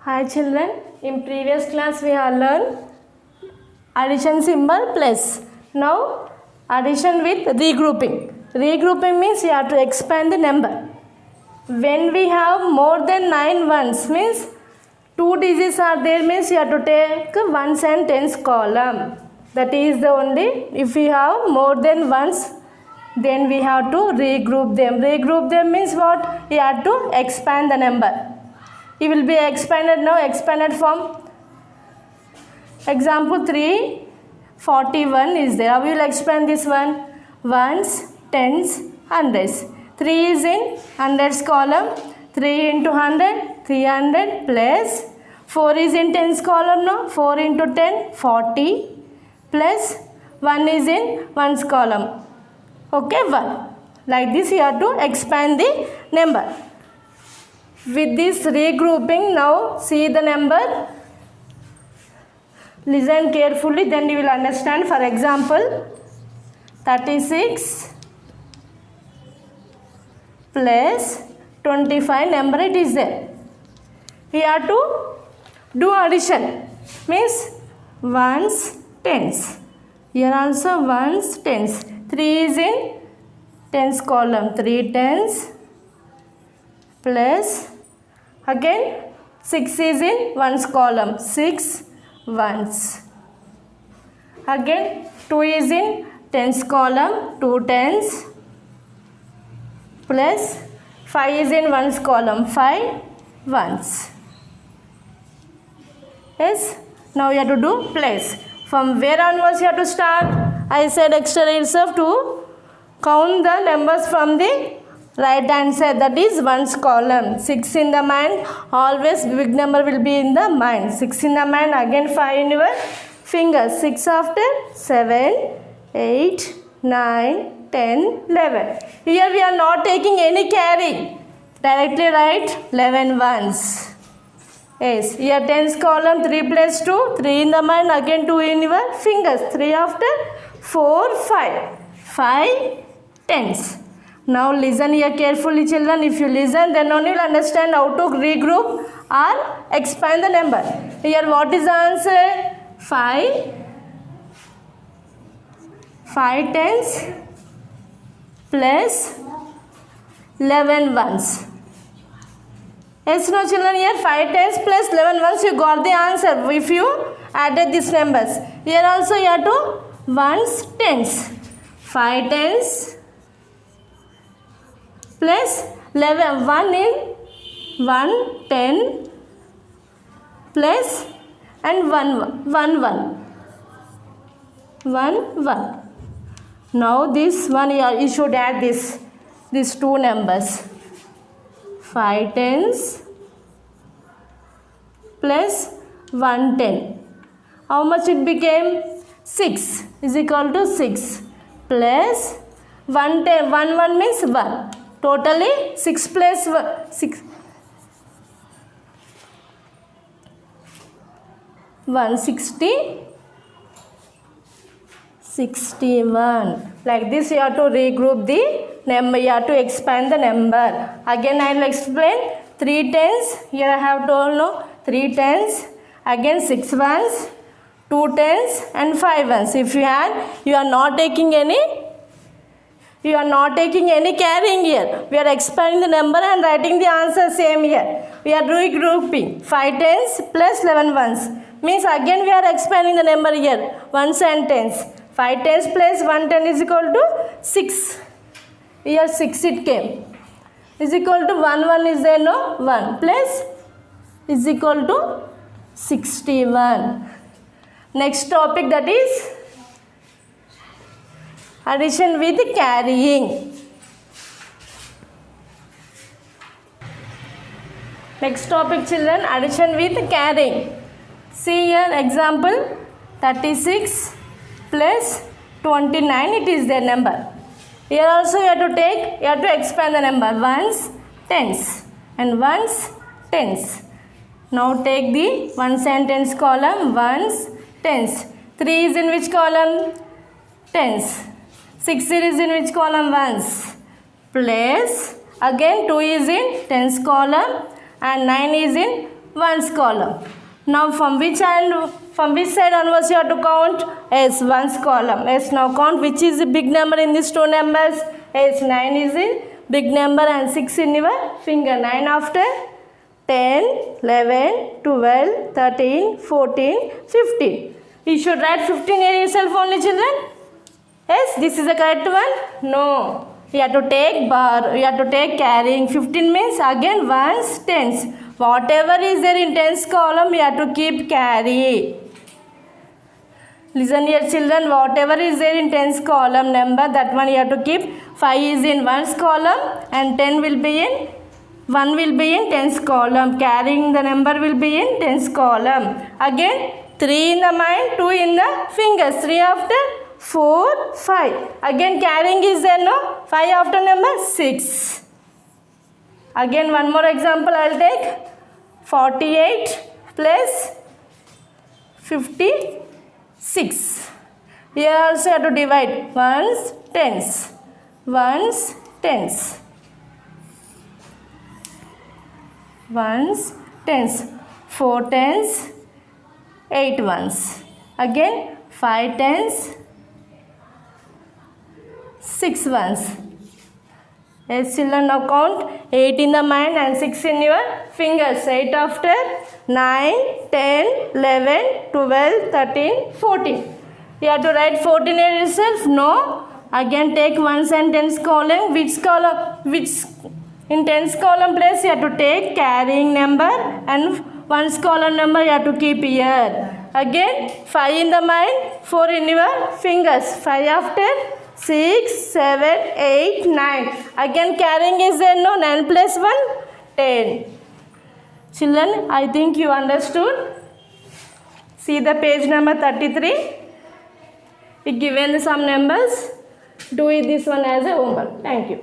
Hi children, in previous class we have learned addition symbol plus. Now addition with regrouping. Regrouping means you have to expand the number. When we have more than 9 ones means 2 digits are there means you have to take ones and tens column. That is the only, if we have more than ones then we have to regroup them. Regroup them means what? You have to expand the number. It will be expanded now, expanded form. Example 341 is there. How will expand this one? Ones, tens, hundreds. 3 is in hundreds column. 3 into 100, 300 plus 4 is in tens column now. 4 into 10, 40 plus 1 is in ones column. Okay, 1. Like this you have to expand the number. With this regrouping, now see the number. Listen carefully, then you will understand. For example, 36 plus 25 number it is there. We have to do addition. Means ones, tens. Here also ones, tens. 3 is in tens column. 3 tens plus again 6 is in ones column. 6 ones. Again 2 is in tens column. 2 tens plus 5 is in ones column. 5 ones. Yes. Now you have to do place. From where onwards you have to start? I said extra itself to count the numbers from the right hand side, that is ones column. 6 in the mind, always big number will be in the mind. 6 in the mind, again 5 in your fingers. 6 after 7, 8, 9, 10, 11. Here we are not taking any carry. Directly write 11 ones. Yes, here tens column, 3 plus 2, 3 in the mind, again 2 in your fingers. 3 after 4, 5. 5 tens. Now listen here carefully children. If you listen, then only you will understand how to regroup or expand the number. Here what is the answer? 5 tens plus 11 ones. Yes, no children, here 5 tens plus 11 ones, you got the answer if you added these numbers. Here also you have to ones, tens. 5 tens plus 11, 1 in 1, 10 plus and 1, 1, 1. Now this one you should add these two numbers. 5 tens plus 1 10. How much it became? 6 is equal to 6 plus 1 10. 1 1 means 1. Totally 6 plus 1, 6. 160. 61. Like this you have to regroup the number. You have to expand the number. Again I will explain. 3 tens. Here I have told no. 3 tens. Again 6 ones. 2 tens and 5 ones. If you add, you are not taking any carrying here. We are expanding the number and writing the answer same here. We are regrouping. 5 tens plus 11 ones. Means again we are expanding the number here. Ones and tens. 5 tens plus 1 10 is equal to 6. Here 6 it came. Is equal to 1 1 is there no? 1 plus is equal to 61. Next topic, that is addition with carrying. Next topic children, addition with carrying. See here example 36 plus 29, it is their number. Here also you have to expand the number. Ones, tens and ones, tens. Now take the ones and tens column. Ones, tens. 3 is in which column? Tens. 6 is in which column? Ones. Plus again 2 is in tens column and 9 is in ones column. Now from which side onwards you have to count? Yes, ones column. Yes, now count which is the big number in these two numbers. Yes, 9 is in big number and 6 in your finger. 9 after 10, 11, 12, 13, 14, 15. You should write 15 here yourself only, children. Yes, this is the correct one? No. You have to take bar, you have to take carrying. 15 means again ones, tens. Whatever is there in tens column, you have to keep carry. Listen here children, whatever is there in tens column number, that one you have to keep. 5 is in ones column and 10 will be in, 1 will be in tens column. Carrying the number will be in tens column. Again 3 in the mind, 2 in the fingers. 3 after 4, 5. Again carrying is there, no? 5 after number 6. Again one more example I will take. 48 plus 56. Here also you have to divide. Ones, tens. Ones, tens. Ones, tens. 4 tens, 8 ones. Again 5 tens, 6 ones. Yes children, now count 8 in the mind and 6 in your fingers. 8 after 9, 10, 11, 12, 13, 14. You have to write 14 here yourself? No. Again take ones and tens column. Which column? Which in tens column place you have to take carrying number and ones column number you have to keep here. Again 5 in the mind, 4 in your fingers. 5 after 6, 7, 8, 9. Again carrying is there, no? 9 plus 1, 10. Children, I think you understood. See the page number 33. It given some numbers. Do it this one as a homework. Thank you.